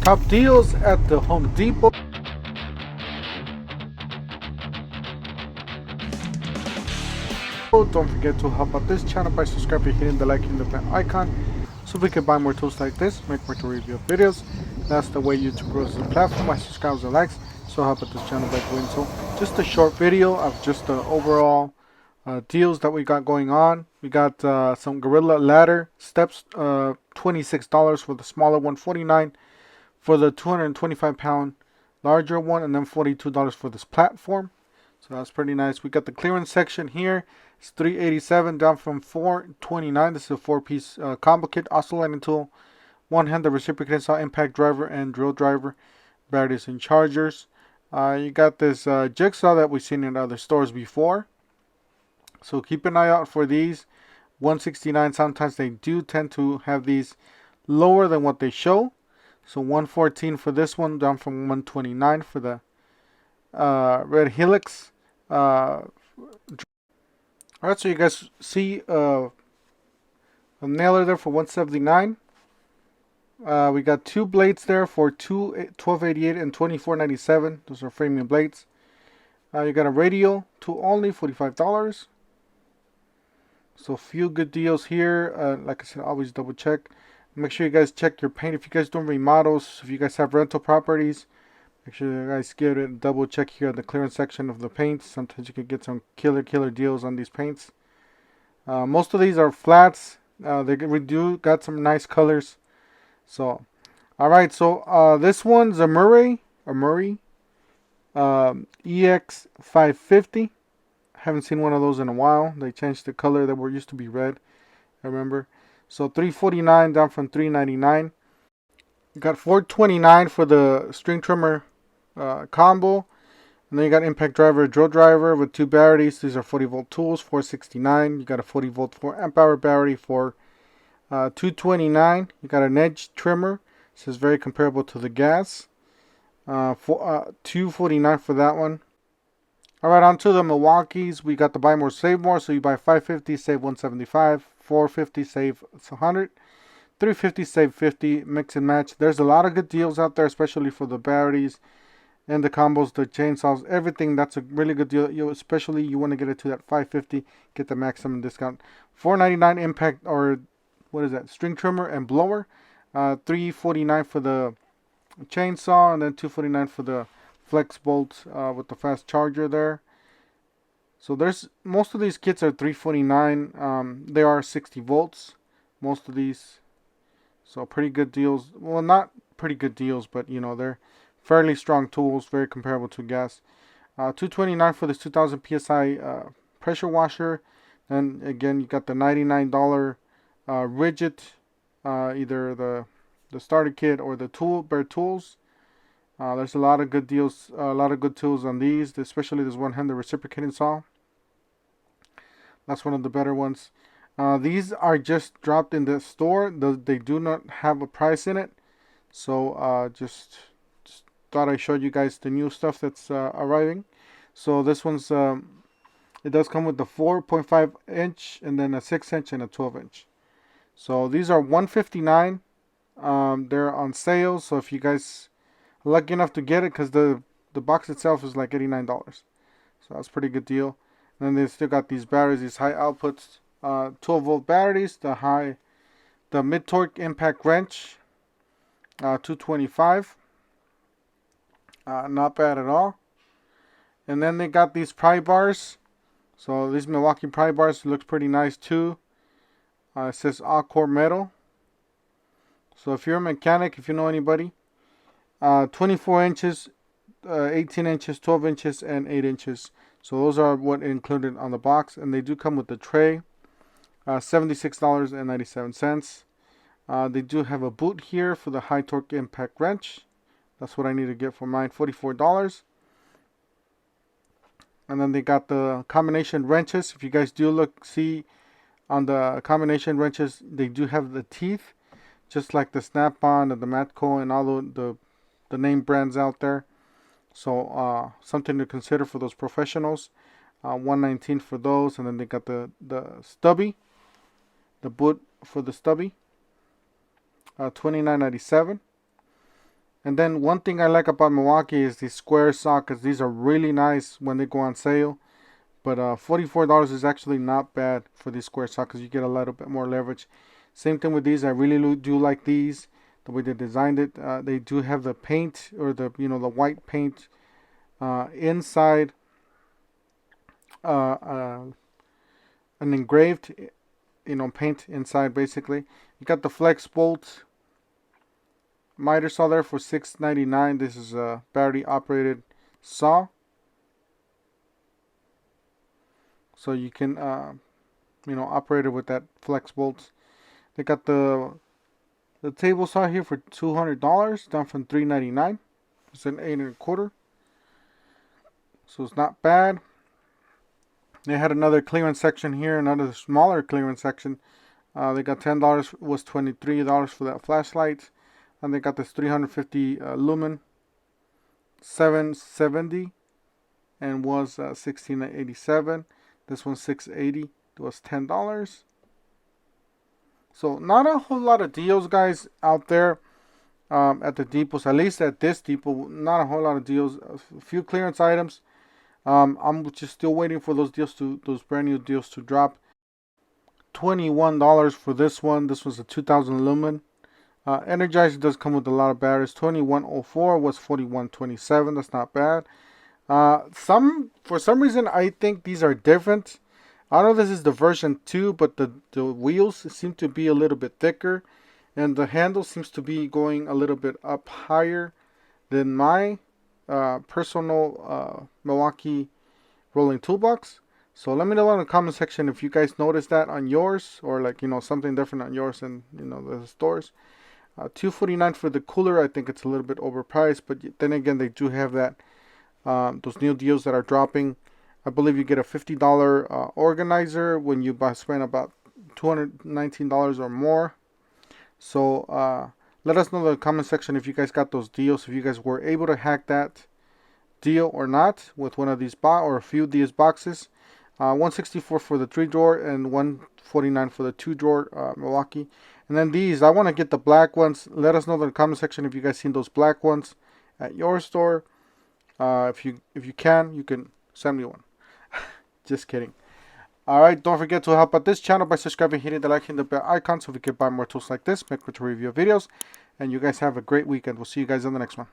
Top deals at the Home Depot. Don't forget to help out this channel by subscribing, hitting the like and the bell icon, so we can buy more tools like this, make more to review videos. That's the way YouTube grows the platform by subscribes and likes. So help out this channel by doing so. Just a short video of just the overall deals that we got going on. We got some Gorilla ladder steps, $26 for the smaller one, $49 for the 225-pound larger one, and then $42 for this platform. So that's pretty nice. We got the clearance section here. It's $387 down from $429. This is a 4-piece combo kit, oscillating tool, one hand, the reciprocating saw, impact driver, and drill driver, batteries and chargers. You got this jigsaw that we've seen in other stores before. So keep an eye out for these. $169. Sometimes they do tend to have these lower than what they show. So $114 for this one, down from $129 for the red helix. Alright, so you guys see a nailer there for $179. We got two blades there for $12.88 and $24.97. Those are framing blades. You got a radial tool only, $45. So a few good deals here. Like I said, always double check. Make sure you guys check your paint. If you guys doing remodels, if you guys have rental properties, make sure you guys give it a double check here at the clearance section of the paints. Sometimes you can get some killer deals on these paints. Most of these are flats. We do got some nice colors. So, alright, so this one's a Murray EX550. Haven't seen one of those in a while. They changed the color. That were used to be red, I remember. So $349 down from $399. You got $429 for the string trimmer combo. And then you got impact driver, drill driver with two batteries. These are 40-volt tools, $469. You got a 40-volt 4-amp hour battery for $229. You got an edge trimmer. This is very comparable to the gas. $249 for that one. Alright, on to the Milwaukees. We got the buy more, save more. So you buy $550, save $175. $450, save $100. $350, save $50. Mix and match. There's a lot of good deals out there, especially for the batteries and the combos, the chainsaws, everything. That's a really good deal. Especially you want to get it to that $550, get the maximum discount. $499 impact, or what is that? String trimmer and blower. $349 for the chainsaw, and then $249 for the flex bolt with the fast charger there. So there's most of these kits are $349. They are 60 volts, most of these. So pretty good deals. Well, not pretty good deals, but you know, they're fairly strong tools, very comparable to gas. $229 for this 2000 psi pressure washer. And again, you got the $99 rigid, either the starter kit or the bare tools. There's a lot of good deals, a lot of good tools on these, especially this one-handed reciprocating saw. That's one of the better ones. These are just dropped in the store. They do not have a price in it. So just thought I showed you guys the new stuff that's arriving. So this one's, it does come with the 4.5 inch and then a 6 inch and a 12 inch. So these are $159. They're on sale. So if you guys are lucky enough to get it, because the box itself is like $89. So that's a pretty good deal. And then they still got these batteries, these high outputs, 12-volt batteries, the mid-torque impact wrench, $225. Not bad at all. And then they got these pry bars. So these Milwaukee pry bars looks pretty nice too. It says all-core metal. So if you're a mechanic, if you know anybody, 24 inches, 18 inches, 12 inches, and 8 inches. So those are what included on the box. And they do come with the tray. $76.97. They do have a boot here for the high torque impact wrench. That's what I need to get for mine, $44. And then they got the combination wrenches. If you guys do see on the combination wrenches, they do have the teeth, just like the Snap-on and the Matco and all the name brands out there. So something to consider for those professionals. $119 for those. And then they got the stubby, the boot for the stubby, $29.97. And then one thing I like about Milwaukee is these square sockets. These are really nice when they go on sale. But $44 is actually not bad for these square sockets. You get a little bit more leverage. Same thing with these. I really do like these. The way they designed it. They do have the paint, or the the white paint inside. An engraved paint inside, basically. You got the flex bolt miter saw there for $6.99. This is a battery operated saw, so you can operate it with that flex bolt. They got the table saw here for $200, down from $3.99. It's an 8 1/4, so it's not bad. They had another clearance section here, another smaller clearance section. They got $10, was $23 for that flashlight. And they got this 350 lumen, 770, and was $16.87. This one's $6.80. It was $10. So not a whole lot of deals, guys, out there at the depots. At least at this depot, not a whole lot of deals. A few clearance items. I'm just still waiting for those brand new deals to drop. $21 for this one. This was a 2000 lumen. Energizer does come with a lot of batteries. 2104 was 4127. That's not bad. For some reason I think these are different. I know this is the version 2, but the wheels seem to be a little bit thicker, and the handle seems to be going a little bit up higher than my personal Milwaukee rolling toolbox. So let me know in the comment section if you guys noticed that on yours, or like something different on yours in the stores. $249 for the cooler. I think it's a little bit overpriced, but then again, they do have that those new deals that are dropping. I believe you get a $50 organizer when you spend about $219 or more. So let us know in the comment section if you guys got those deals, if you guys were able to hack that deal or not with one of these or a few of these boxes. $164 for the 3-drawer and $149 for the 2-drawer Milwaukee. And then these, I want to get the black ones. Let us know in the comment section if you guys seen those black ones at your store. If you can, you can send me one. Just kidding. Alright, don't forget to help out this channel by subscribing, hitting the like, hitting the bell icon so we can buy more tools like this, make review videos. And you guys have a great weekend. We'll see you guys in the next one.